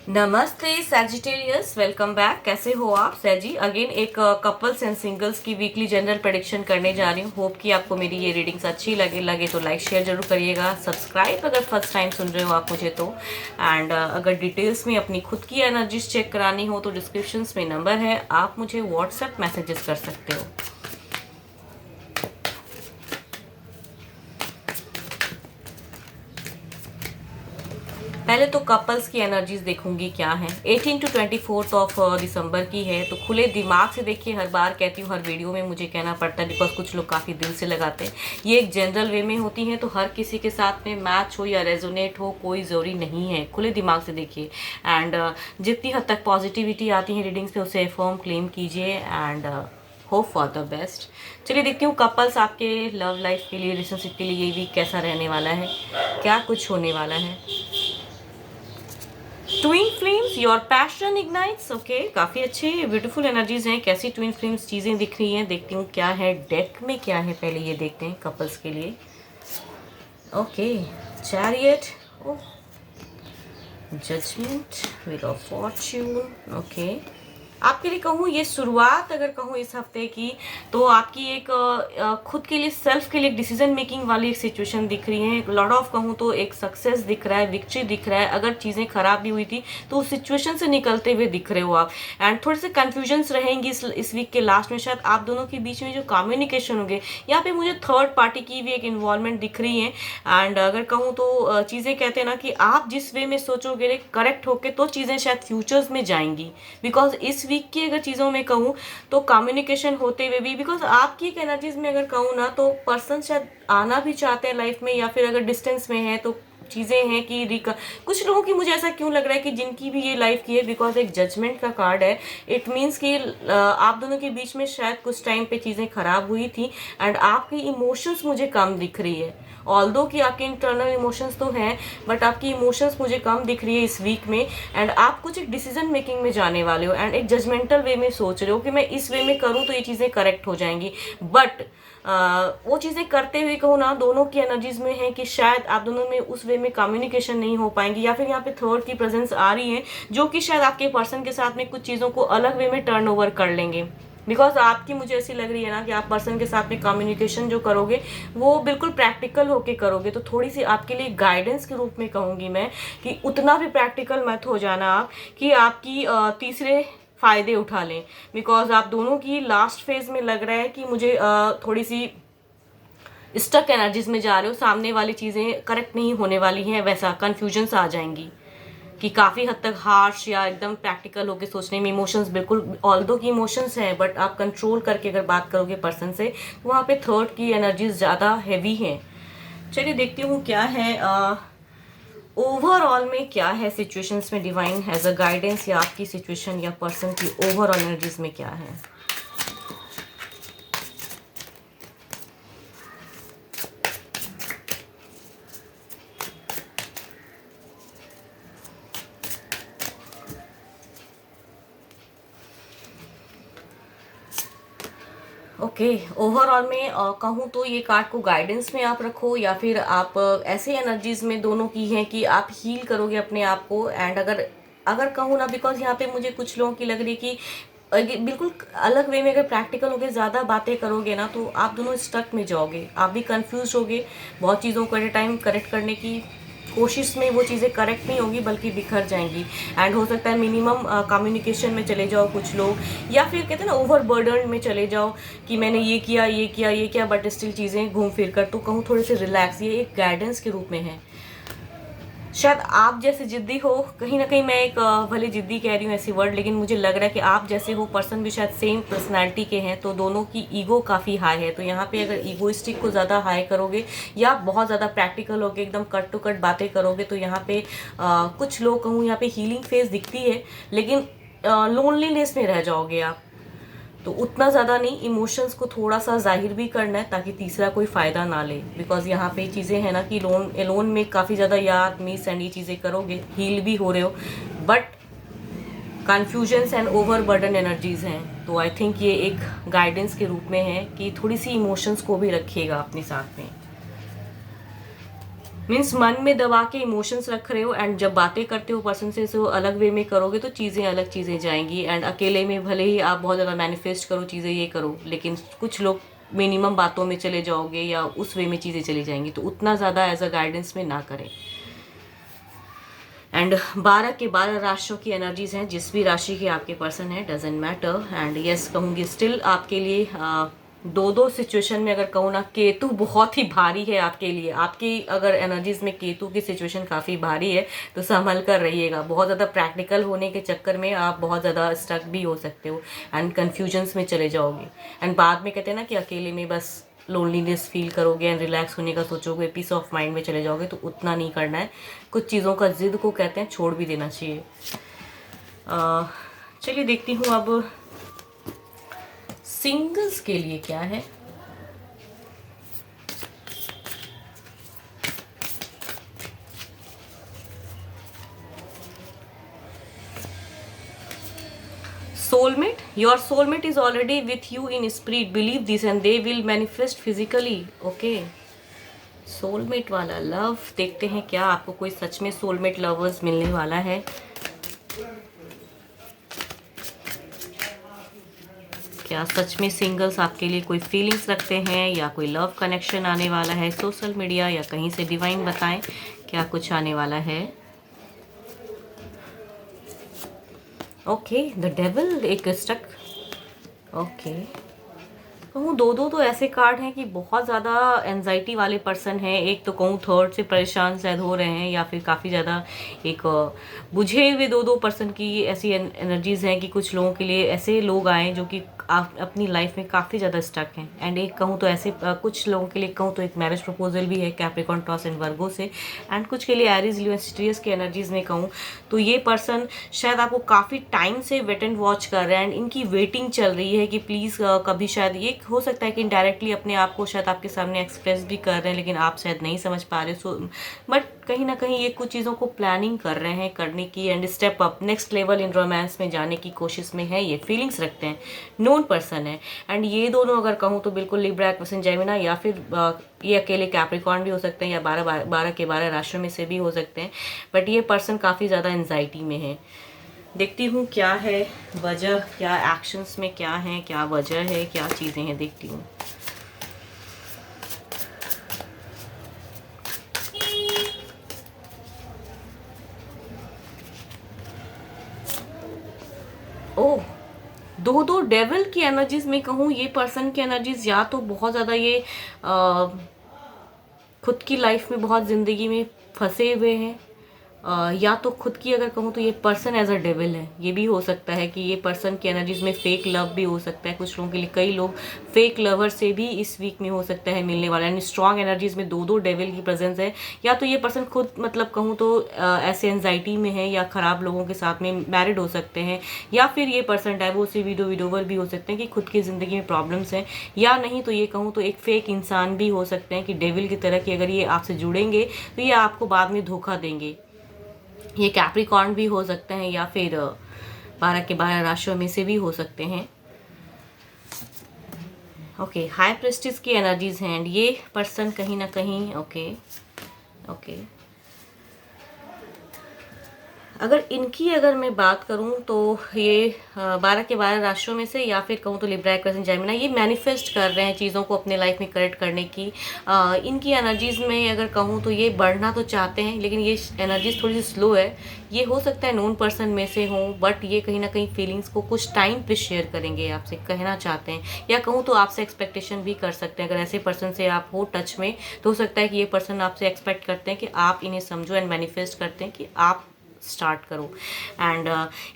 नमस्ते Sagittarius, welcome back. कैसे हो आप सैजी? अगेन एक कपल्स एंड सिंगल्स की वीकली जनरल प्रेडिक्शन करने जा रही हूँ। होप कि आपको मेरी ये रीडिंग्स अच्छी लगे तो लाइक शेयर जरूर करिएगा, सब्सक्राइब अगर फर्स्ट टाइम सुन रहे हो आप मुझे तो। एंड अगर डिटेल्स में अपनी खुद की एनर्जीज चेक करानी हो तो डिस्क्रिप्शन में नंबर है, आप मुझे व्हाट्सएप मैसेजेस कर सकते हो। पहले तो कपल्स की एनर्जीज देखूंगी क्या है। 18 टू 24 ऑफ दिसंबर की है, तो खुले दिमाग से देखिए। हर बार कहती हूँ, हर वीडियो में मुझे कहना पड़ता है बिकॉज कुछ लोग काफ़ी दिल से लगाते हैं। ये एक जनरल वे में होती है, तो हर किसी के साथ में मैच हो या रेजोनेट हो कोई ज़रूरी नहीं है। खुले दिमाग से देखिए एंड जितनी हद तक पॉजिटिविटी आती है रीडिंग्स पे उसे फॉर्म क्लेम कीजिए and hope for the best. चलिए देखती हूँ कपल्स आपके लव लाइफ के लिए, रिलेशनशिप के लिए ये वीक कैसा रहने वाला है, क्या कुछ होने वाला है। Twin flames, your passion ignites. Okay, काफ़ी अच्छे ब्यूटीफुल एनर्जीज हैं। कैसी ट्विन फ्लेम्स चीज़ें दिख रही हैं, देखती हूँ क्या है डेक में, क्या है पहले ये देखते हैं कपल्स के लिए। Okay, chariot, judgement, wheel of fortune. Okay, आपके लिए कहूँ ये शुरुआत अगर कहूँ इस हफ्ते की, तो आपकी एक खुद के लिए सेल्फ के लिए डिसीजन मेकिंग वाली एक सिचुएशन दिख रही है। लॉट ऑफ कहूँ तो एक सक्सेस दिख रहा है, विक्ट्री दिख रहा है। अगर चीज़ें खराब भी हुई थी तो उस सिचुएशन से निकलते हुए दिख रहे हो आप। एंड थोड़े से कन्फ्यूजन्स रहेंगी इस वीक के लास्ट में। शायद आप दोनों के बीच में जो कम्युनिकेशन होंगे, यहाँ पे मुझे थर्ड पार्टी की भी एक इन्वॉल्वमेंट दिख रही है। एंड अगर कहूँ तो चीज़ें कहते हैं ना कि आप जिस वे में सोचोगे करेक्ट होके तो चीज़ें शायद फ्यूचर्स में जाएंगी। बिकॉज इस वीक की अगर चीज़ों में कहूँ तो कम्युनिकेशन होते हुए भी, बिकॉज आपकी एक एनर्जीज में अगर कहूँ ना, तो पर्सन शायद आना भी चाहते हैं लाइफ में, या फिर अगर डिस्टेंस में है तो चीज़ें हैं कि कुछ लोगों की, मुझे ऐसा क्यों लग रहा है कि जिनकी भी ये लाइफ की है, बिकॉज एक जजमेंट का कार्ड है। इट मीन्स कि आप दोनों के बीच में शायद कुछ टाइम पे चीज़ें खराब हुई थी एंड आपकी इमोशंस मुझे कम दिख रही है। ऑल्दो कि आपके इंटरनल इमोशंस तो हैं, बट आपकी इमोशंस मुझे कम दिख रही है इस वीक में। एंड आप कुछ एक डिसीजन मेकिंग में जाने वाले हो एंड एक जजमेंटल वे में सोच रहे हो कि मैं इस वे में करूँ तो ये चीज़ें करेक्ट हो जाएंगी। बट वो चीज़ें करते हुए कहूँ ना, दोनों की एनर्जीज में है कि शायद आप दोनों में उस वे में कम्युनिकेशन नहीं हो पाएंगी, या फिर यहाँ पे थर्ड की प्रेजेंस आ रही है जो कि शायद आपके पर्सन के साथ में कुछ चीज़ों को अलग वे में टर्न ओवर कर लेंगे। बिकॉज आपकी मुझे ऐसी लग रही है ना कि आप पर्सन के साथ में कम्युनिकेशन जो करोगे वो बिल्कुल प्रैक्टिकल होके करोगे। तो थोड़ी सी आपके लिए गाइडेंस के रूप में कहूँगी मैं कि उतना भी प्रैक्टिकल मत हो जाना आप कि आपकी तीसरे फायदे उठा लें। बिकॉज आप दोनों की लास्ट फेज में लग रहा है कि मुझे थोड़ी सी स्टक एनर्जीज में जा रहे हो, सामने वाली चीज़ें करेक्ट नहीं होने वाली हैं, वैसा कन्फ्यूजन्स आ जाएंगी कि काफ़ी हद तक हार्श या एकदम प्रैक्टिकल होकर सोचने में। इमोशंस बिल्कुल ऑल्दो की इमोशंस हैं, बट आप कंट्रोल करके अगर बात करोगे पर्सन से तो वहाँ पे थर्ड की एनर्जीज ज़्यादा हैवी हैं। चलिए देखती हूँ क्या है ओवरऑल में, क्या है सिचुएशंस में डिवाइन एज अ गाइडेंस, या आपकी सिचुएशन या पर्सन की ओवरऑल एनर्जीज में क्या है। ओके, ओवरऑल में कहूँ तो ये कार्ड को गाइडेंस में आप रखो, या फिर आप ऐसे एनर्जीज में दोनों की हैं कि आप हील करोगे अपने आप को। एंड अगर अगर कहूँ ना, बिकॉज यहाँ पे मुझे कुछ लोगों की लग रही है कि बिल्कुल अलग वे में अगर प्रैक्टिकल होगे, ज़्यादा बातें करोगे ना, तो आप दोनों स्टक में जाओगे, आप भी कंफ्यूज होगे। बहुत चीज़ों को एट ए टाइम करेक्ट करने की कोशिश में वो चीज़ें करेक्ट नहीं होगी बल्कि बिखर जाएंगी। एंड हो सकता है मिनिमम कम्युनिकेशन में चले जाओ कुछ लोग, या फिर कहते हैं ना ओवर बर्डन में चले जाओ कि मैंने ये किया ये किया ये किया, बट स्टिल चीज़ें घूम फिर कर। तो कहूँ थोड़े से रिलैक्स, ये एक गाइडेंस के रूप में है। शायद आप जैसे जिद्दी हो, कहीं ना कहीं मैं एक भले जिद्दी कह रही हूँ ऐसी वर्ड, लेकिन मुझे लग रहा है कि आप जैसे हो पर्सन भी शायद सेम पर्सनालिटी के हैं, तो दोनों की ईगो काफ़ी हाई है। तो यहाँ पे अगर ईगोइस्टिक को ज़्यादा हाई करोगे या बहुत ज़्यादा प्रैक्टिकल होगे, एकदम कट टू कट बातें करोगे, तो यहाँ पे कुछ लोग कहूँ यहाँ पे हीलिंग फेज दिखती है, लेकिन लोनलीनेस में रह जाओगे आप। तो उतना ज़्यादा नहीं, इमोशंस को थोड़ा सा जाहिर भी करना है ताकि तीसरा कोई फ़ायदा ना ले। बिकॉज यहाँ पे चीज़ें हैं ना कि लोन में काफ़ी ज़्यादा याद मिस एंड ये चीज़ें करोगे, हील भी हो रहे हो, but confusions and over burden energies हैं। तो आई थिंक ये एक गाइडेंस के रूप में है कि थोड़ी सी इमोशंस को भी रखिएगा अपने साथ में। मीन्स मन में दबा के इमोशंस रख रहे हो, एंड जब बातें करते हो पर्सन से वो अलग वे में करोगे तो चीज़ें अलग चीज़ें जाएंगी। एंड अकेले में भले ही आप बहुत ज़्यादा मैनिफेस्ट करो चीज़ें ये करो, लेकिन कुछ लोग मिनिमम बातों में चले जाओगे या उस वे में चीज़ें चली जाएंगी, तो उतना ज़्यादा एज अ गाइडेंस में ना करें। एंड 12 के 12 राशियों की एनर्जीज हैं, जिस भी राशि के आपके पर्सन है डजेंट मैटर। एंड यस कहूँगी स्टिल आपके लिए दो सिचुएशन में अगर कहूँ ना, केतु बहुत ही भारी है आपके लिए। आपकी अगर एनर्जीज में केतु की सिचुएशन काफ़ी भारी है तो संभल कर रहिएगा। बहुत ज़्यादा प्रैक्टिकल होने के चक्कर में आप बहुत ज़्यादा स्टक भी हो सकते हो एंड कन्फ्यूजन्स में चले जाओगे। एंड बाद में कहते हैं ना कि अकेले में बस लोनलीनेस फील करोगे एंड रिलैक्स होने का सोचोगे, पीस ऑफ माइंड में चले जाओगे, तो उतना नहीं करना है। कुछ चीज़ों का जिद को कहते हैं छोड़ भी देना चाहिए। चलिए देखती हूँ अब सिंगल्स के लिए क्या है। Soulmate, your soulmate is already with you in spirit, believe this, and they will manifest physically. Okay, soulmate वाला लव देखते हैं क्या आपको कोई सच में सोलमेट लवर्स मिलने वाला है। क्या सच में सिंगल्स आपके लिए कोई फीलिंग्स रखते हैं या कोई लव कनेक्शन आने वाला है सोशल मीडिया या कहीं से, डिवाइन बताएं क्या कुछ आने वाला है। ओके, द डेविल, एक स्टक। ओके, कहूँ दो तो ऐसे कार्ड हैं कि बहुत ज़्यादा एनजाइटी वाले पर्सन हैं। एक तो कहूँ थर्ड से परेशान शायद हो रहे हैं, या फिर काफ़ी ज़्यादा एक बुझे हुए दो पर्सन की ऐसी एनर्जीज़ हैं कि कुछ लोगों के लिए ऐसे लोग आए जो कि अपनी लाइफ में काफ़ी ज़्यादा स्टक हैं। एंड एक कहूँ तो ऐसे कुछ लोगों के लिए कहूँ तो एक मैरिज प्रपोजल भी है कैप्रिकॉर्न, टॉरस एंड वर्गो से। एंड कुछ के लिए एरीज, लियो, सिट्रियस की एनर्जीज़ में कहूँ तो ये पर्सन शायद आपको काफ़ी टाइम से वेट एंड वॉच कर रहे हैं एंड इनकी वेटिंग चल रही है कि प्लीज़ कभी, शायद ये हो सकता है कि इनडायरेक्टली अपने आप को शायद आपके सामने एक्सप्रेस भी कर रहे हैं, लेकिन आप शायद नहीं समझ पा रहे। सो बट कहीं ना कहीं ये कुछ चीज़ों को प्लानिंग कर रहे हैं करने की and step up next level in romance में जाने की कोशिश में है। ये फीलिंग्स रखते हैं, नोन पर्सन है। एंड ये दोनों अगर कहूँ तो बिल्कुल लिब्रा, एक्वेरियस, जेमिनी, या फिर ये अकेले कैप्रिकॉर्न भी हो सकते हैं या 12 के 12 राशियों में से भी हो सकते हैं। बट ये पर्सन काफ़ी ज़्यादा एंजाइटी में है। देखती हूँ क्या है वजह, क्या एक्शंस में क्या है, क्या वजह है, क्या चीज़ें हैं, देखती हूँ। ओह, दो डेविल की एनर्जीज में कहूँ ये पर्सन की एनर्जीज या तो बहुत ज़्यादा ये खुद की लाइफ में बहुत ज़िंदगी में फंसे हुए हैं, या तो खुद की अगर कहूँ तो ये पर्सन एज अ डेविल है। ये भी हो सकता है कि ये पर्सन की एनर्जीज में फेक लव भी हो सकता है कुछ लोगों के लिए। कई लोग फेक लवर से भी इस वीक में हो सकता है मिलने वाला। यानी स्ट्रॉन्ग एनर्जीज में दो डेविल की प्रेजेंस है। या तो ये पर्सन खुद मतलब कहूँ तो ऐसे एंजाइटी में है या ख़राब लोगों के साथ में मैरिड हो सकते हैं, या फिर ये पर्सन डाइवोर्सी विडोवर भी हो सकते हैं कि खुद की ज़िंदगी में प्रॉब्लम्स हैं। या नहीं तो ये कहूँ तो एक फेक इंसान भी हो सकते हैं कि डेविल की तरह कि अगर ये आपसे जुड़ेंगे तो ये आपको बाद में धोखा देंगे। ये कैप्रिकॉर्न भी हो सकते हैं या फिर 12 के 12 राशियों में से भी हो सकते हैं। ओके, हाई प्रेस्टिज की एनर्जीज हैं एंड ये पर्सन कहीं ना कहीं ओके अगर मैं बात करूं तो ये 12 के 12 राशियों में से, या फिर कहूं तो लिब्रा, एक्वेरियस, जेमिनी, ये मैनिफेस्ट कर रहे हैं चीज़ों को अपने लाइफ में करेक्ट करने की। इनकी एनर्जीज में अगर कहूं तो ये बढ़ना तो चाहते हैं, लेकिन ये एनर्जीज थोड़ी सी स्लो है। ये हो सकता है नोन पर्सन में से हों, बट ये कहीं ना कहीं फीलिंग्स को कुछ टाइम पे शेयर करेंगे, आपसे कहना चाहते हैं, या कहूँ तो आपसे एक्सपेक्टेशन भी कर सकते हैं। अगर ऐसे पर्सन से आप हो टच में तो हो सकता है कि ये पर्सन आपसे एक्सपेक्ट करते हैं कि आप इन्हें समझो एंड मैनिफेस्ट करते हैं कि आप स्टार्ट करो। एंड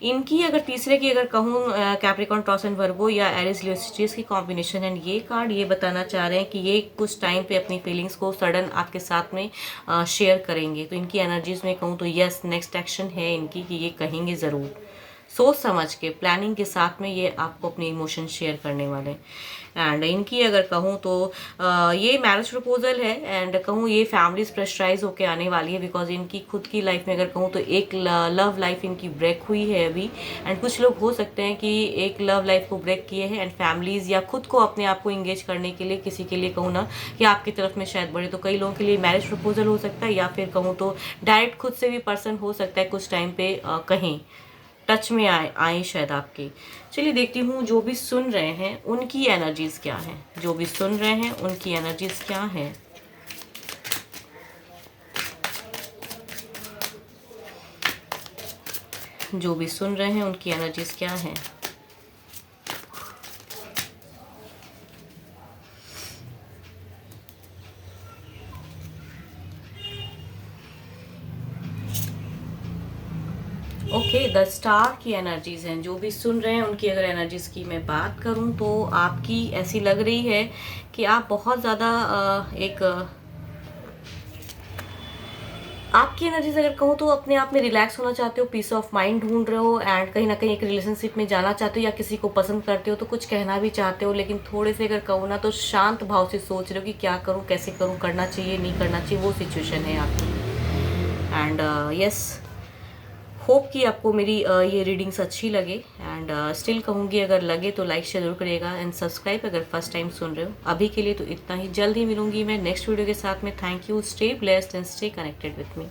इनकी अगर तीसरे की अगर कहूँ कैप्रिकॉर्न, टॉरस एंड वर्गो या एरीज, लियो, सिट्रियस की कॉम्बिनेशन है। ये कार्ड ये बताना चाह रहे हैं कि ये कुछ टाइम पे अपनी फीलिंग्स को सडन आपके साथ में शेयर करेंगे। तो इनकी एनर्जीज में कहूँ तो यस, नेक्स्ट एक्शन है इनकी कि ये कहेंगे ज़रूर। सोच समझ के, प्लानिंग के साथ में ये आपको अपने इमोशन शेयर करने वाले हैं। एंड इनकी अगर कहूँ तो ये मैरिज प्रपोजल है, एंड कहूँ ये फैमिलीज प्रेशराइज होके आने वाली है, बिकॉज इनकी खुद की लाइफ में अगर कहूँ तो एक लव लाइफ इनकी ब्रेक हुई है अभी। एंड कुछ लोग हो सकते हैं कि एक लव लाइफ को ब्रेक किए हैं, एंड फैमिलीज या खुद को अपने आप को इंगेज करने के लिए किसी के लिए कहूँ ना कि आपकी तरफ में शायद बढ़े, तो कई लोगों के लिए मैरिज प्रपोजल हो सकता है, या फिर कहूँ तो डायरेक्ट खुद से भी पर्सन हो सकता है कुछ टाइम पे कहीं टच में आए शायद आपके। चलिए देखती हूँ जो भी सुन रहे हैं उनकी एनर्जीज क्या है, जो भी सुन रहे हैं उनकी एनर्जीज क्या है। जो भी सुन रहे हैं उनकी एनर्जीज क्या है। ओके, द स्टार की एनर्जीज हैं। जो भी सुन रहे हैं उनकी अगर एनर्जीज की मैं बात करूं तो आपकी ऐसी लग रही है कि आप बहुत ज़्यादा आपकी एनर्जीज अगर कहूँ तो अपने आप में रिलैक्स होना चाहते हो, पीस ऑफ माइंड ढूंढ रहे हो, एंड कहीं ना कहीं एक रिलेशनशिप में जाना चाहते हो, या किसी को पसंद करते हो तो कुछ कहना भी चाहते हो, लेकिन थोड़े से अगर कहूँ ना तो शांत भाव से सोच रहे हो कि क्या करूँ, कैसे करूँ, करना चाहिए नहीं करना चाहिए, वो सिचुएशन है आपकी। एंड यस, होप कि आपको मेरी ये रीडिंग्स अच्छी लगे, एंड स्टिल कहूँगी अगर लगे तो लाइक शेयर जरूर करिएगा, एंड सब्सक्राइब अगर फर्स्ट टाइम सुन रहे हो। अभी के लिए तो इतना ही, जल्द ही मिलूंगी मैं नेक्स्ट वीडियो के साथ में। Thank you, stay blessed and stay connected with me.